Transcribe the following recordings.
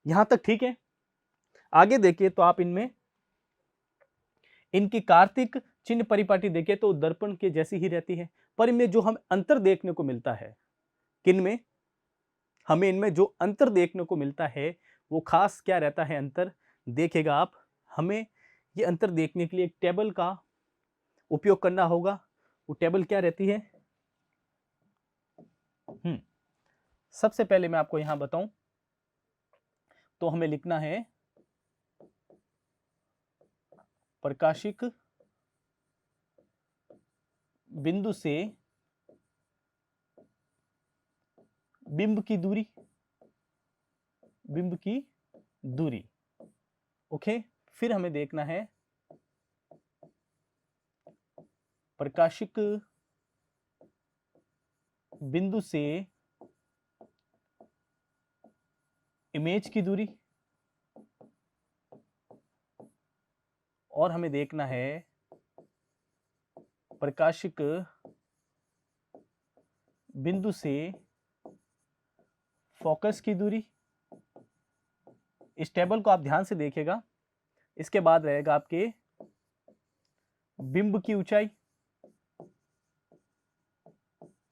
यहां तक ठीक है। आगे देखिए तो आप इनमें इनकी कार्तिक चिन्ह परिपाटी देखिए तो दर्पण के जैसी ही रहती है, पर इनमें जो हम अंतर देखने को मिलता है, किन में हमें इनमें जो अंतर देखने को मिलता है वो खास क्या रहता है अंतर, देखेगा आप। हमें ये अंतर देखने के लिए एक टेबल का उपयोग करना होगा। वो टेबल क्या रहती है? सबसे पहले मैं आपको यहां बताऊं तो हमें लिखना है प्रकाशिक बिंदु से बिंब की दूरी, बिंब की दूरी। ओके, फिर हमें देखना है प्रकाशिक बिंदु से इमेज की दूरी, और हमें देखना है प्रकाशिक बिंदु से फोकस की दूरी। इस टेबल को आप ध्यान से देखिएगा। इसके बाद रहेगा आपके बिंब की ऊंचाई,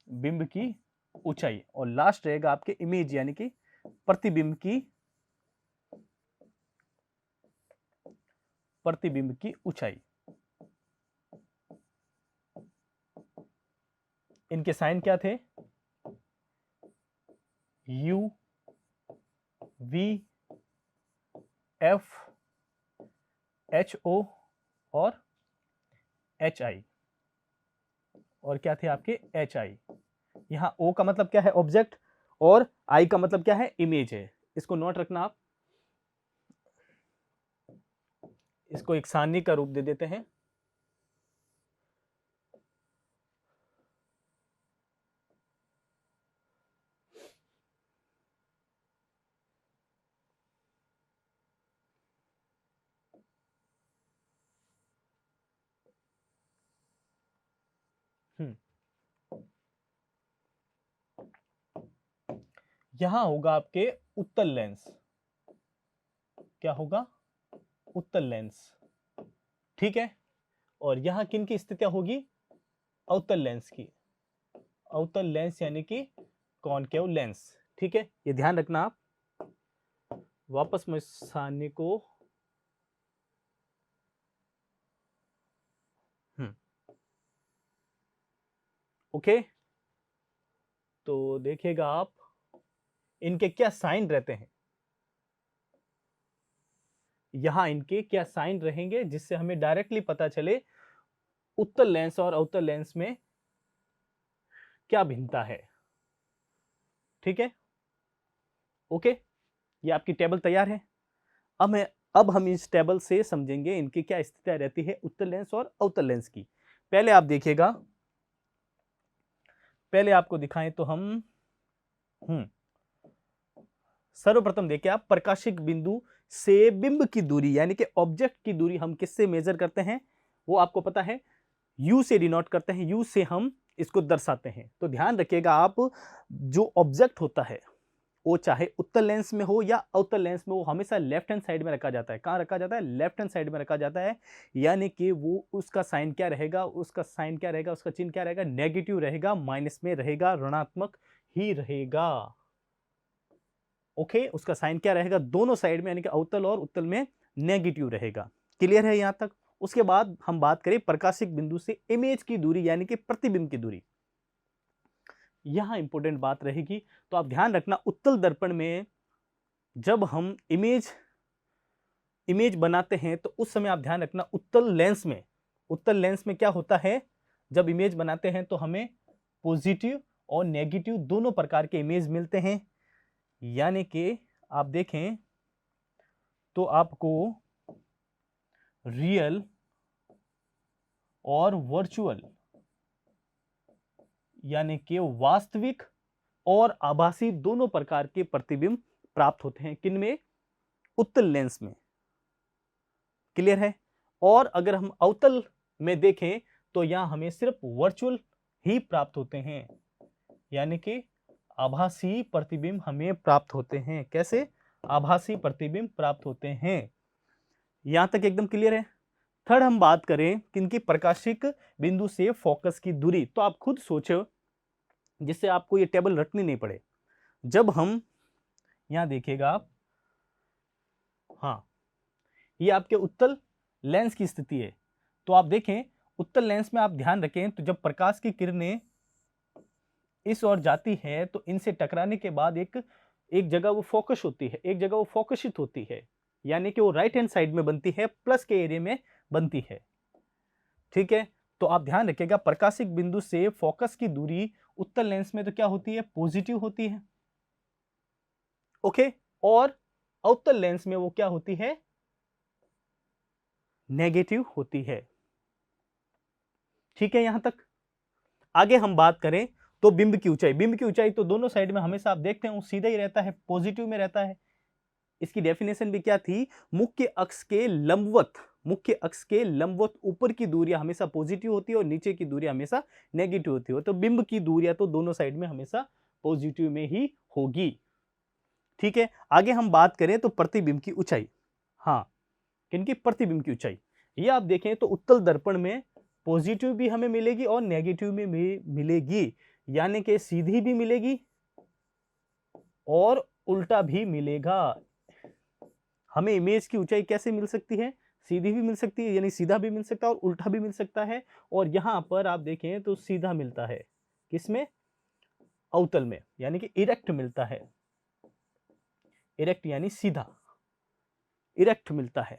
बिंब की ऊंचाई, और लास्ट रहेगा आपके इमेज यानी कि प्रतिबिंब की ऊंचाई। इनके साइन क्या थे? U V F H O और H I, और क्या थे आपके H I। यहां O का मतलब क्या है? ऑब्जेक्ट, और I का मतलब क्या है? इमेज है। इसको नोट रखना आप। इसको एक सारणी का रूप दे देते हैं। यहां होगा आपके उत्तल लेंस। क्या होगा? उत्तल लेंस। ठीक है, और यहां किन की स्थितियां होगी? अवतल लेंस की। अवतल लेंस यानी कि कॉनकेव लेंस। ठीक है, ये ध्यान रखना आप। वापस मैं सारणी को ओके, तो देखिएगा आप इनके क्या साइन रहते हैं। यहां इनके क्या साइन रहेंगे जिससे हमें डायरेक्टली पता चले उत्तल लेंस और अवतल लेंस में क्या भिन्नता है। ठीक है, ओके, ये आपकी टेबल तैयार है। अब हम इस टेबल से समझेंगे इनकी क्या स्थितियां रहती है उत्तल लेंस और अवतल लेंस की। पहले आप देखिएगा, पहले आपको दिखाएं तो हम सर्वप्रथम देखिए आप, प्रकाशिक बिंदु से बिंब की दूरी यानी कि ऑब्जेक्ट की दूरी हम किससे मेजर करते हैं? वो आपको पता है, U से डिनोट करते हैं, U से हम इसको दर्शाते हैं। तो ध्यान रखिएगा आप, जो ऑब्जेक्ट होता है वो चाहे उत्तल लेंस में हो या अवतल लेंस में हो, हमेशा लेफ्ट हैंड साइड में रखा जाता है। कहां रखा जाता है? लेफ्ट हैंड साइड में रखा जाता है। यानी कि वो उसका साइन क्या रहेगा? उसका साइन क्या रहेगा? उसका चिन्ह क्या रहेगा? नेगेटिव रहेगा, माइनस में रहेगा, ऋणात्मक ही रहेगा। ओके, उसका साइन क्या रहेगा? दोनों साइड में यानी कि अवतल और उत्तल में नेगेटिव रहेगा। क्लियर है यहां तक? उसके बाद हम बात करें प्रकाशिक बिंदु से इमेज की दूरी यानी कि प्रतिबिंब की दूरी। यहां इंपॉर्टेंट बात रहेगी, तो आप ध्यान रखना, उत्तल दर्पण में जब हम इमेज बनाते हैं तो उस समय आप ध्यान रखना, उत्तल लेंस में क्या होता है? जब इमेज बनाते हैं तो हमें पॉजिटिव और नेगेटिव दोनों प्रकार के इमेज मिलते हैं। यानी कि आप देखें तो आपको रियल और वर्चुअल यानी कि वास्तविक और आभासी दोनों प्रकार के प्रतिबिंब प्राप्त होते हैं। किनमें? उत्तल लेंस में। क्लियर है? और अगर हम अवतल में देखें तो यहां हमें सिर्फ वर्चुअल ही प्राप्त होते हैं, यानी कि आभासी प्रतिबिंब हमें प्राप्त होते हैं। कैसे? आभासी प्रतिबिंब प्राप्त होते हैं। यहां तक एकदम क्लियर है। थर्ड हम बात करें किनकी, प्रकाशिक बिंदु से फोकस की दूरी। तो आप खुद सोचो, जिससे आपको ये टेबल रटनी नहीं पड़े। जब हम यहां देखिएगा आप, हाँ ये आपके उत्तल लेंस की स्थिति है। तो आप देखें उत्तल लेंस में आप ध्यान रखें, तो जब प्रकाश की किरणें इस ओर जाती है तो इनसे टकराने के बाद एक जगह वो फोकस होती है, एक जगह वो फोकसित होती है, यानी कि वो राइट हैंड साइड में बनती है, प्लस के एरिया में बनती है। ठीक है, तो आप ध्यान रखिएगा प्रकाशिक बिंदु से फोकस की दूरी उत्तल लेंस में तो क्या होती है, पॉजिटिव होती है। ओके, और अवतल लेंस में वो क्या होती है, नेगेटिव होती है। ठीक है, यहां तक। आगे हम बात करें तो बिंब की ऊंचाई, बिंब की ऊंचाई तो दोनों साइड में हमेशा आप देखते हैं वो सीधा ही रहता है, पॉजिटिव में रहता है। इसकी डेफिनेशन भी क्या थी, मुख्य अक्ष के लंबवत, मुख्य अक्ष के लंबवत ऊपर की दूरियां हमेशा पॉजिटिव होती है और नीचे की दूरी हमेशा नेगेटिव होती है। तो बिंब की दूरियां तो दोनों साइड में हमेशा पॉजिटिव में ही होगी। ठीक है, आगे हम बात करें तो प्रतिबिंब की ऊंचाई। हाँ, किनकी, प्रतिबिंब की ऊंचाई। ये आप देखें तो उत्तल दर्पण में पॉजिटिव भी हमें मिलेगी और नेगेटिव में भी मिलेगी, यानी कि सीधी भी मिलेगी और उल्टा भी मिलेगा। हमें इमेज की ऊंचाई कैसे मिल सकती है, सीधी भी मिल सकती है, यानी सीधा भी मिल सकता है और उल्टा भी मिल सकता है। और यहां पर आप देखें तो सीधा मिलता है, किसमें, अवतल में, यानी कि इरेक्ट मिलता है। इरेक्ट यानी सीधा, इरेक्ट मिलता है।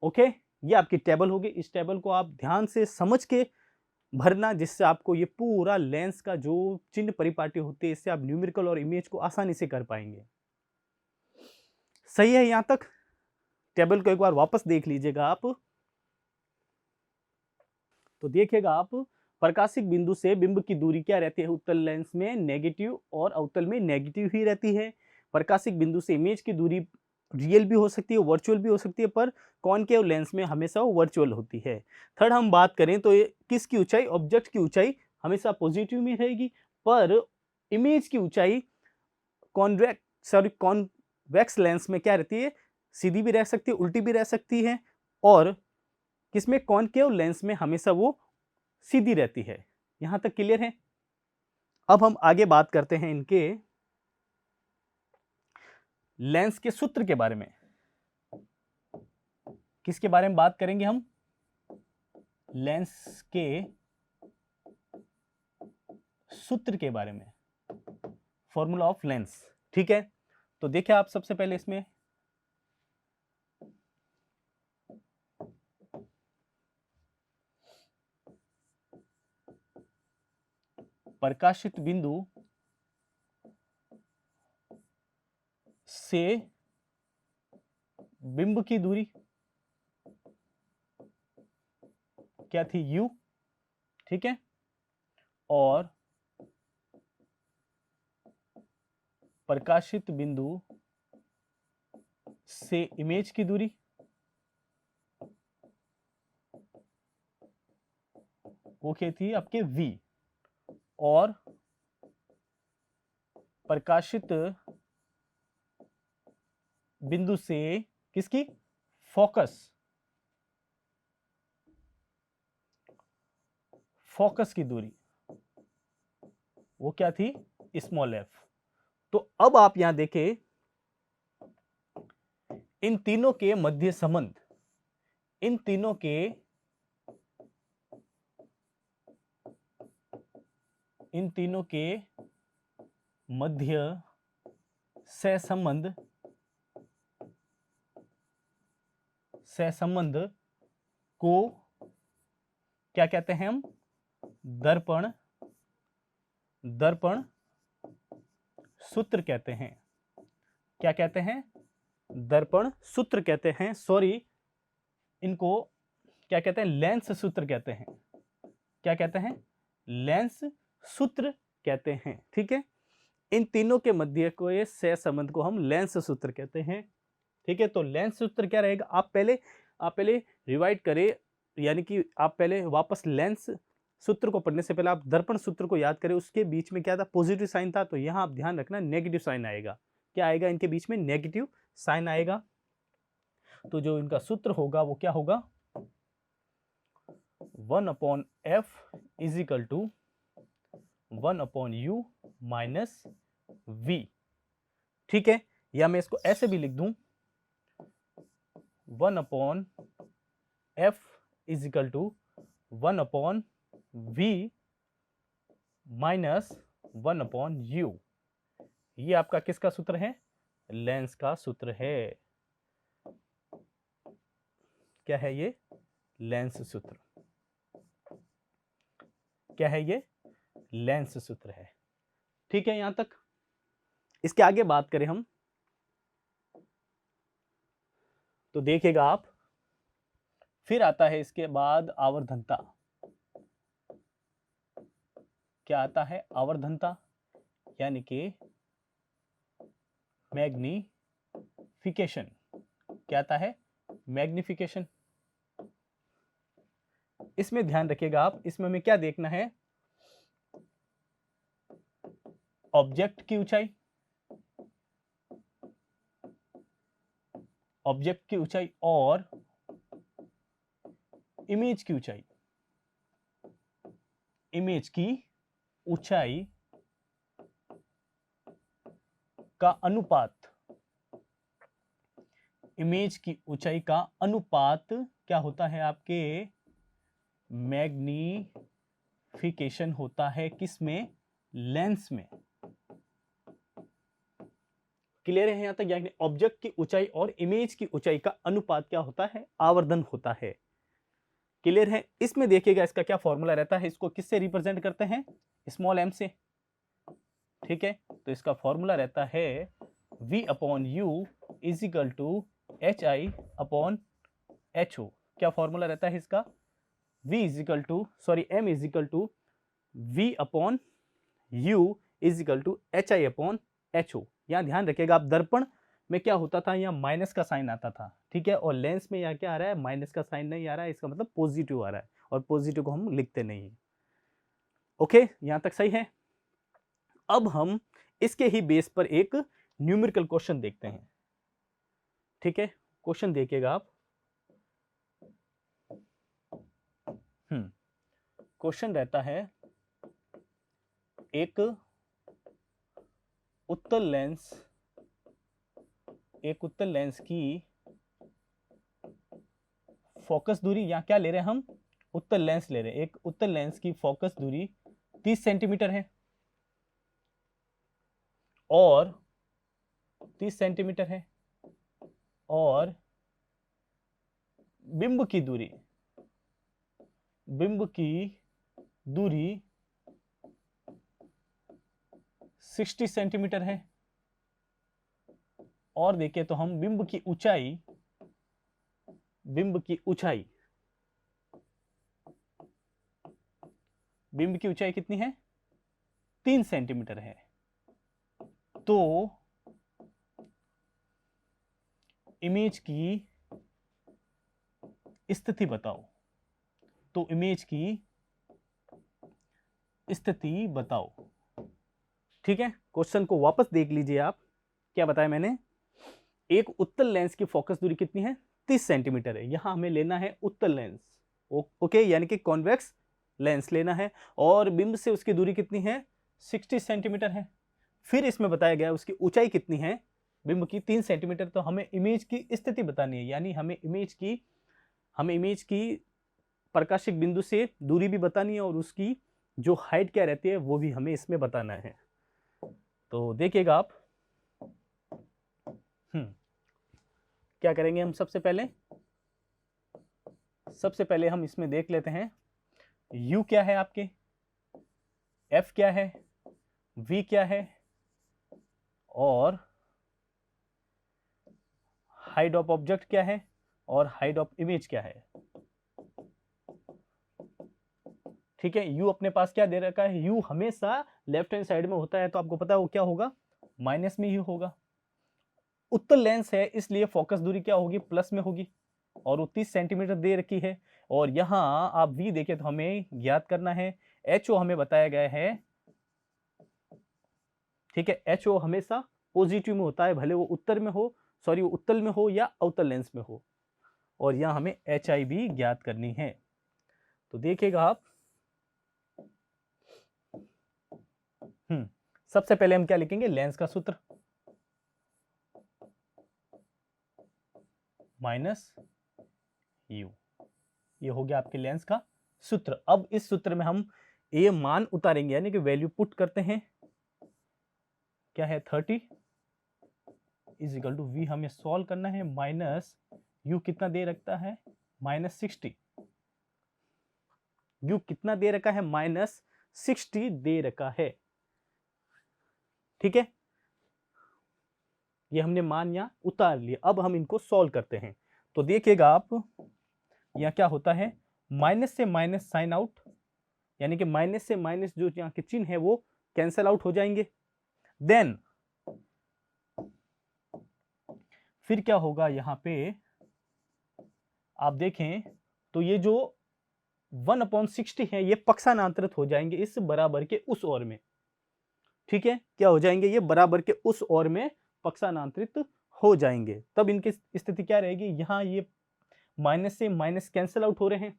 ओके, ये आपकी टेबल होगी। इस टेबल को आप ध्यान से समझ के भरना, जिससे आपको ये पूरा लेंस का जो चिन्ह परिपाटी होती है, इससे आप न्यूमेरिकल और इमेज को आसानी से कर पाएंगे। सही है यहां तक। टेबल को एक बार वापस देख लीजिएगा आप, तो देखिएगा आप प्रकाशिक बिंदु से बिंब की दूरी क्या रहती है, उत्तल लेंस में नेगेटिव और अवतल में नेगेटिव ही रहती है। प्रकाशिक बिंदु से इमेज की दूरी रियल भी हो सकती है, वर्चुअल भी हो सकती है, पर कॉनकेव लेंस में हमेशा वो वर्चुअल होती है। थर्ड हम बात करें तो किसकी ऊंचाई, ऑब्जेक्ट की ऊंचाई हमेशा पॉजिटिव में रहेगी, पर इमेज की ऊंचाई कॉन्वेक्स लेंस में क्या रहती है, सीधी भी रह सकती है, उल्टी भी रह सकती है, और किसमें, कॉनकेव लेंस में हमेशा वो सीधी रहती है। यहां तक क्लियर है। अब हम आगे बात करते हैं इनके लेंस के सूत्र के बारे में। किसके बारे में बात करेंगे हम, लेंस के सूत्र के बारे में, फॉर्मूला ऑफ लेंस। ठीक है, तो देखिए आप सबसे पहले इसमें प्रकाशित बिंदु से बिंब की दूरी क्या थी, u। ठीक है, और प्रकाशित बिंदु से इमेज की दूरी वो क्या थी आपके v, और प्रकाशित बिंदु से किसकी, फोकस की दूरी वो क्या थी, स्मॉल f। तो अब आप यहां देखें इन तीनों के मध्य संबंध, इन तीनों के मध्य सहसंबंध को क्या कहते हैं हम, दर्पण सूत्र कहते हैं। क्या कहते हैं, दर्पण सूत्र कहते हैं। सॉरी, इनको क्या कहते हैं, लेंस सूत्र कहते हैं। क्या कहते हैं, लेंस सूत्र कहते हैं। ठीक है, इन तीनों के मध्य को ये सहसंबंध को हम लेंस सूत्र कहते हैं। ठीक है, तो लेंस सूत्र क्या रहेगा, आप पहले रिवाइड करें, यानी कि आप पहले वापस लेंस सूत्र को पढ़ने से पहले आप दर्पण सूत्र को याद करें। उसके बीच में क्या था, पॉजिटिव साइन था, तो यहां आप ध्यान रखना नेगेटिव साइन आएगा। क्या आएगा, इनके बीच में नेगेटिव साइन आएगा। तो जो इनका सूत्र होगा वो क्या होगा, 1/f is equal to 1/u minus v। ठीक है, या मैं इसको ऐसे भी लिख दूं, 1/f is equal to 1/v minus 1/u। ये आपका किसका सूत्र है, लेंस का सूत्र है। क्या है ये, लेंस सूत्र। क्या है ये, लेंस सूत्र है। ठीक है, यहां तक। इसके आगे बात करें हम तो देखिएगा आप, फिर आता है इसके बाद आवर्धनता। क्या आता है, आवर्धनता, यानी कि मैग्निफिकेशन। क्या आता है, मैग्निफिकेशन। इसमें ध्यान रखिएगा आप, इसमें हमें क्या देखना है, ऑब्जेक्ट की ऊंचाई, ऑब्जेक्ट की ऊंचाई और इमेज की ऊंचाई, इमेज की ऊंचाई का अनुपात, इमेज की ऊंचाई का अनुपात क्या होता है आपके, मैग्निफिकेशन होता है। किसमें, लेंस में। क्लियर है यहां तक, यानी ऑब्जेक्ट की ऊंचाई और इमेज की ऊंचाई का अनुपात क्या होता है, आवर्धन होता है। क्लियर है। इसमें देखिएगा इसका क्या फॉर्मूला रहता है, इसको किससे रिप्रेजेंट करते हैं, स्मॉल m से। ठीक है, तो इसका फॉर्मूला रहता है v/u is equal to hi/ho। क्या फॉर्मूला रहता है इसका, m is equal to v/u is equal to hi/ho। यहाँ ध्यान रखिएगा आप, दर्पण में क्या होता था, यहाँ माइनस का साइन आता था। ठीक है, और लेंस में यहाँ क्या आ रहा है, माइनस का साइन नहीं आ रहा है, इसका मतलब पॉजिटिव आ रहा है, और पॉजिटिव को हम लिखते नहीं है। ओके, यहां तक सही है। अब हम इसके ही बेस पर एक न्यूमेरिकल क्वेश्चन देखते हैं। ठीक है, क्वेश्चन देखिएगा आप। क्वेश्चन रहता है, एक उत्तल लेंस की फोकस दूरी, यहां क्या ले रहे हैं हम, उत्तल लेंस ले रहे हैं। एक उत्तल लेंस की फोकस दूरी 30 सेंटीमीटर है और 30 सेंटीमीटर है, और बिंब की दूरी 60 सेंटीमीटर है। और देखिए तो हम बिंब की ऊंचाई कितनी है, 3 सेंटीमीटर है। तो इमेज की स्थिति बताओ, ठीक है, क्वेश्चन को वापस देख लीजिए आप। क्या बताया मैंने, एक उत्तल लेंस की फोकस दूरी कितनी है, 30 सेंटीमीटर है। यहां हमें लेना है उत्तल लेंस, ओके, यानी कि कॉन्वेक्स लेंस लेना है, और बिंब से उसकी दूरी कितनी है, 60 सेंटीमीटर है। फिर इसमें बताया गया उसकी ऊंचाई कितनी है, बिंब की 3 सेंटीमीटर। तो हमें इमेज की स्थिति बतानी है, यानी हमें इमेज की प्रकाशिक बिंदु से दूरी भी बतानी है, और उसकी जो हाइट क्या रहती है वो भी हमें इसमें बताना है। तो देखिएगा आप, क्या करेंगे हम, सबसे पहले हम इसमें देख लेते हैं u क्या है आपके, f क्या है, v क्या है, और हाइट ऑफ ऑब्जेक्ट क्या है, और हाइट ऑफ इमेज क्या है। ठीक है, u अपने पास क्या दे रखा है, u हमेशा लेफ्ट हैंड साइड में होता है, तो आपको पता है वो क्या होगा, माइनस में ही होगा। उत्तल लेंस है इसलिए फोकस दूरी क्या होगी, प्लस में होगी, और वो 30 सेंटीमीटर दे रखी है। और यहां आप v देखें तो हमें ज्ञात करना है, ho हमें बताया गया है। ठीक है, ho हमेशा पॉजिटिव में होता है, भले वो उत्तर में हो, सॉरी वो उत्तल में हो या अवतल लेंस में हो। और यहाँ हमें HI भी ज्ञात करनी है। तो देखिएगा आप, सबसे पहले हम क्या लिखेंगे, लेंस का सूत्र माइनस यू, ये हो गया आपके लेंस का सूत्र। अब इस सूत्र में हम ये मान उतारेंगे, यानी कि वैल्यू पुट करते हैं, क्या है 30 इज इक्वल टू वी, हमें सॉल्व करना है, माइनस यू कितना दे रखता है, माइनस 60, यू कितना दे रखा है, माइनस 60 दे रखा है। ठीक है, ये हमने मान यहाँ उतार लिया। अब हम इनको सॉल्व करते हैं। तो देखिएगा आप, यहाँ क्या होता है, माइनस से माइनस साइन आउट, यानी कि माइनस से माइनस जो यहाँ के चिन्ह है वो कैंसल आउट हो जाएंगे। देन फिर क्या होगा, यहाँ पे आप देखें तो ये जो 1/60 है ये पक्षांतरित हो जाएंगे इस बराबर के उस ओर में। ठीक है, क्या हो जाएंगे, ये बराबर के उस ओर में पक्षांतरित हो जाएंगे। तब इनकी स्थिति क्या रहेगी, यहाँ ये माइनस से माइनस कैंसिल आउट हो रहे हैं।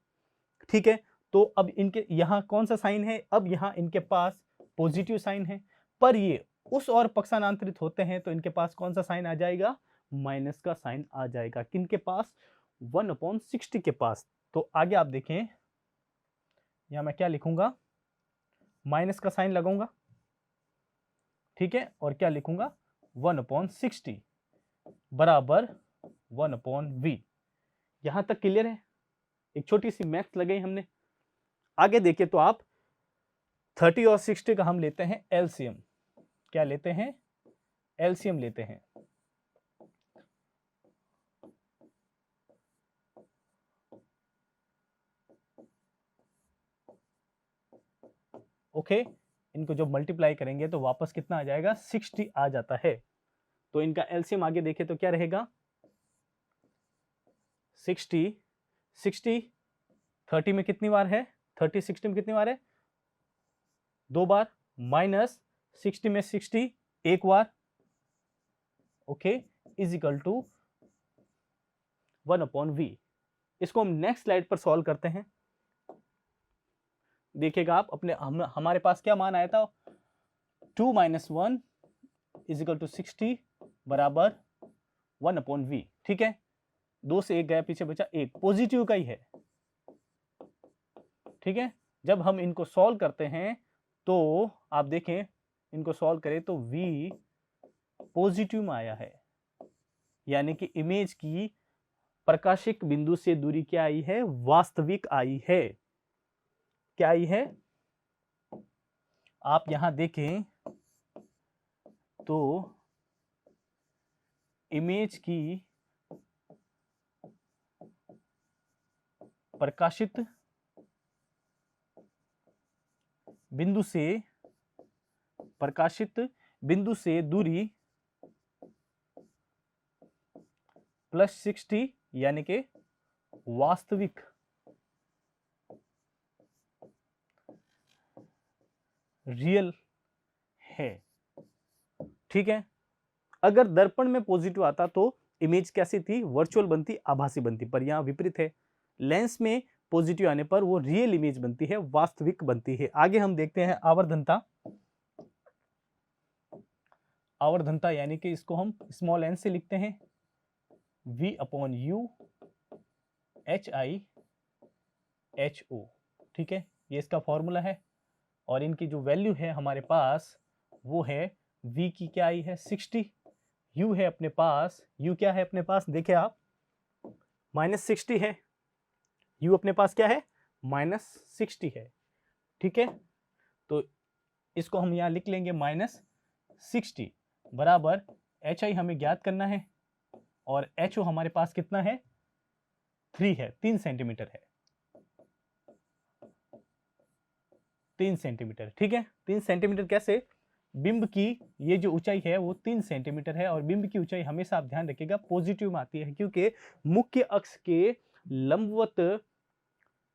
ठीक है, तो अब इनके यहाँ कौन सा साइन है, अब यहाँ इनके पास पॉजिटिव साइन है, पर ये उस ओर पक्षांतरित होते हैं तो इनके पास कौन सा साइन आ जाएगा, माइनस का साइन आ जाएगा। किनके पास, 1/60 के पास। तो आगे आप देखें, यहाँ मैं क्या लिखूंगा, माइनस का साइन लगाऊंगा, ठीक है, और क्या लिखूंगा, 1/60 बराबर 1/v। यहां तक क्लियर है, एक छोटी सी मैथ्स लगाई हमने। आगे देखिए तो आप 30 और 60 का हम लेते हैं एलसीएम। क्या लेते हैं, एलसीएम लेते हैं। ओके, इनको जब मल्टीप्लाई करेंगे तो वापस कितना आ जाएगा, 60 आ जाता है। तो इनका एलसीएम आगे देखें तो क्या रहेगा, 60 30 में कितनी बार है, 30 60 में कितनी बार है, 2 बार, माइनस 60 में 60 एक बार, okay, is equal to 1/v। इसको हम नेक्स्ट स्लाइड पर सॉल्व करते हैं। देखिएगा आप, अपने हमारे पास क्या मान आया था, 2 - 1 इज इक्वल टू 60 बराबर 1/v। ठीक है, 2 से 1 गया, पीछे बचा 1, पॉजिटिव का ही है। ठीक है, जब हम इनको सॉल्व करते हैं तो आप देखें, इनको सॉल्व करें तो v पॉजिटिव में आया है, यानी कि इमेज की प्रकाशिक बिंदु से दूरी क्या आई है, वास्तविक आई है। क्या आई है, आप यहां देखें तो इमेज की प्रकाशित बिंदु से दूरी +60, यानी कि वास्तविक रियल है। ठीक है, अगर दर्पण में पॉजिटिव आता तो इमेज कैसी थी, वर्चुअल बनती, आभासी बनती, पर यहां विपरीत है, लेंस में पॉजिटिव आने पर वो रियल इमेज बनती है, वास्तविक बनती है। आगे हम देखते हैं आवर्धनता। आवर्धनता यानी कि इसको हम स्मॉल एन से लिखते हैं, v/u HI/HO। ठीक है, ये इसका फॉर्मूला है, और इनकी जो वैल्यू है हमारे पास वो है, v की क्या आई है 60, u है अपने पास, u क्या है अपने पास, देखिए आप -60 है, u अपने पास क्या है -60 है। ठीक है, तो इसको हम यहाँ लिख लेंगे -60 बराबर HI हमें ज्ञात करना है, और HO हमारे पास कितना है, 3 है, 3 सेंटीमीटर है, 3 सेंटीमीटर। ठीक है, 3 सेंटीमीटर कैसे, बिंब की ये जो ऊंचाई है वो 3 सेंटीमीटर है, और बिंब की ऊंचाई हमेशा आप ध्यान रखिएगा पॉजिटिव में आती है, क्योंकि मुख्य अक्ष के लंबवत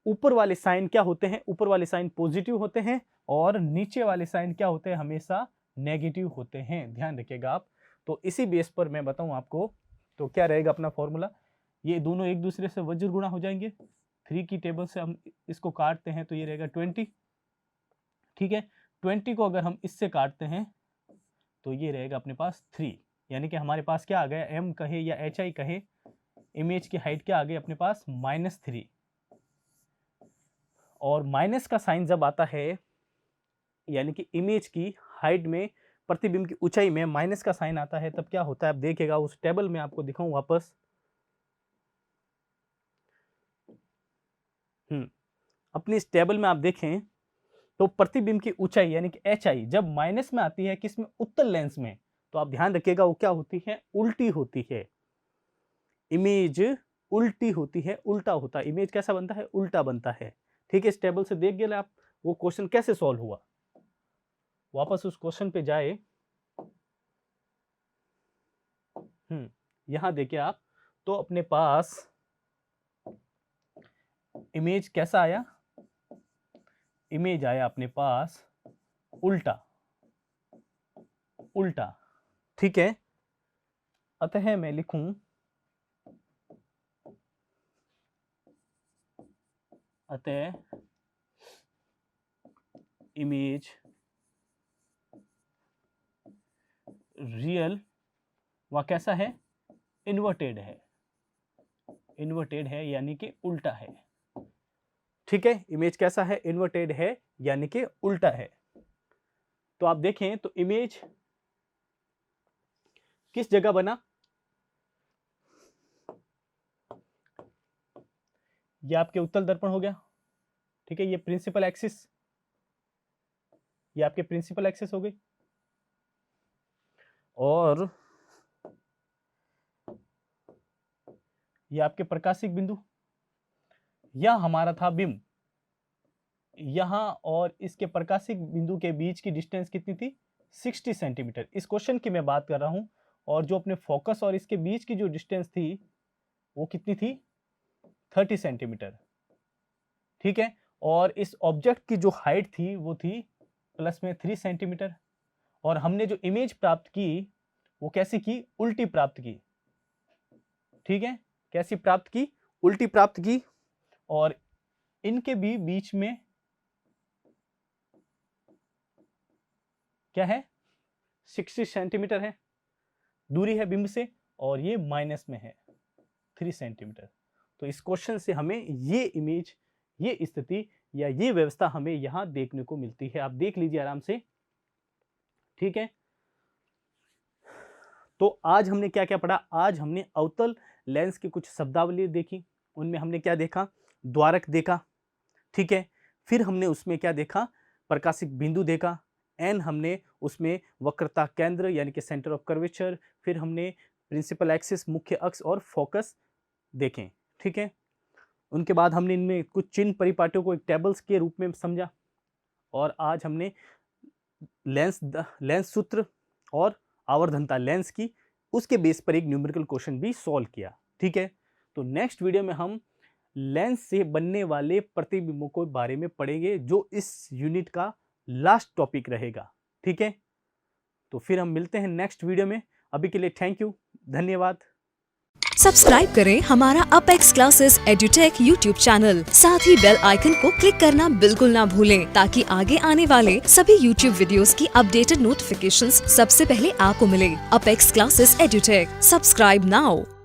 ऊपर वाले साइन क्या होते हैं, ऊपर वाले साइन पॉजिटिव होते हैं, और नीचे वाले साइन क्या होते हैं, हमेशा नेगेटिव होते हैं। ध्यान रखिएगा आप, तो इसी बेस पर मैं बताऊं आपको, तो क्या रहेगा अपना फॉर्मूला, ये दोनों एक दूसरे से वज्र गुणा हो जाएंगे। 3 की टेबल से हम इसको काटते हैं तो ये रहेगा 20, ठीक है। 20 को अगर हम इससे काटते हैं तो ये रहेगा अपने पास 3, यानी कि हमारे पास क्या आ गया, m कहे या hi कहे, इमेज की हाइट क्या आ गई अपने पास, -3। और माइनस का साइन जब आता है, यानी कि इमेज की हाइट में, प्रतिबिंब की ऊंचाई में माइनस का साइन आता है, तब क्या होता है आप देखिएगा। उस टेबल में आपको दिखाऊं वापस, अपनी इस टेबल में आप देखें तो प्रतिबिंब की ऊंचाई यानी कि hi जब माइनस में आती है किसमें, उत्तल लेंस में, तो आप ध्यान रखिएगा वो क्या होती है, उल्टी होती है। इमेज उल्टी होती है, उल्टा होता है। इमेज कैसा बनता है, उल्टा बनता है, ठीक है। इस टेबल से देख गए आप वो क्वेश्चन कैसे सॉल्व हुआ। वापस उस क्वेश्चन पे जाए, यहां देखिए आप, तो अपने पास इमेज कैसा आया, इमेज आया अपने पास उल्टा, उल्टा, ठीक है। अतः मैं लिखूं, अतः इमेज रियल वह कैसा है, इन्वर्टेड है, इन्वर्टेड है यानी कि उल्टा है, ठीक है। इमेज कैसा है, इन्वर्टेड है यानी कि उल्टा है। तो आप देखें तो इमेज किस जगह बना, ये आपके उत्तल दर्पण हो गया, ठीक है। ये प्रिंसिपल एक्सिस, ये आपके प्रिंसिपल एक्सिस हो गई, और ये आपके प्रकाशिक बिंदु, यह हमारा था बिंब। यहां और इसके प्रकाशिक बिंदु के बीच की डिस्टेंस कितनी थी, 60 सेंटीमीटर। इस क्वेश्चन की मैं बात कर रहा हूं, और जो अपने फोकस और इसके बीच की जो डिस्टेंस थी वो कितनी थी, 30 सेंटीमीटर, ठीक है। और इस ऑब्जेक्ट की जो हाइट थी वो थी प्लस में 3 सेंटीमीटर। और हमने जो इमेज प्राप्त की वो कैसी की, उल्टी प्राप्त की, ठीक है। कैसी प्राप्त की, उल्टी प्राप्त की। और इनके भी बीच में क्या है, 60 सेंटीमीटर है दूरी है बिंब से, और ये माइनस में है 3 सेंटीमीटर। तो इस क्वेश्चन से हमें ये इमेज, ये स्थिति या ये व्यवस्था हमें यहां देखने को मिलती है। आप देख लीजिए आराम से, ठीक है। तो आज हमने क्या क्या पढ़ा, आज हमने अवतल लेंस की कुछ शब्दावली देखी। उनमें हमने क्या देखा, द्वारक देखा, ठीक है। फिर हमने उसमें क्या देखा, प्रकाशिक बिंदु देखा। एन हमने उसमें वक्रता केंद्र यानी कि सेंटर ऑफ कर्वेचर। फिर हमने प्रिंसिपल एक्सिस, मुख्य अक्ष और फोकस देखें, ठीक है। उनके बाद हमने इनमें कुछ चिन्ह परिपाटियों को एक टेबल्स के रूप में समझा। और आज हमने लेंस सूत्र और आवर्धनता लेंस की, उसके बेस पर एक न्यूमेरिकल क्वेश्चन भी सॉल्व किया, ठीक है। तो नेक्स्ट वीडियो में हम लेंस से बनने वाले प्रतिबिंबों के बारे में पढ़ेंगे, जो इस यूनिट का लास्ट टॉपिक रहेगा, ठीक है। तो फिर हम मिलते हैं नेक्स्ट वीडियो में। अभी के लिए थैंक यू, धन्यवाद। सब्सक्राइब करें हमारा apex classes edutech YouTube channel. साथ ही बेल आइकन को क्लिक करना बिल्कुल ना भूलें, ताकि आगे आने वाले सभी यूट्यूब वीडियोस की अपडेटेड नोटिफिकेशंस सबसे पहले आपको मिले। Apex classes edutech, subscribe now.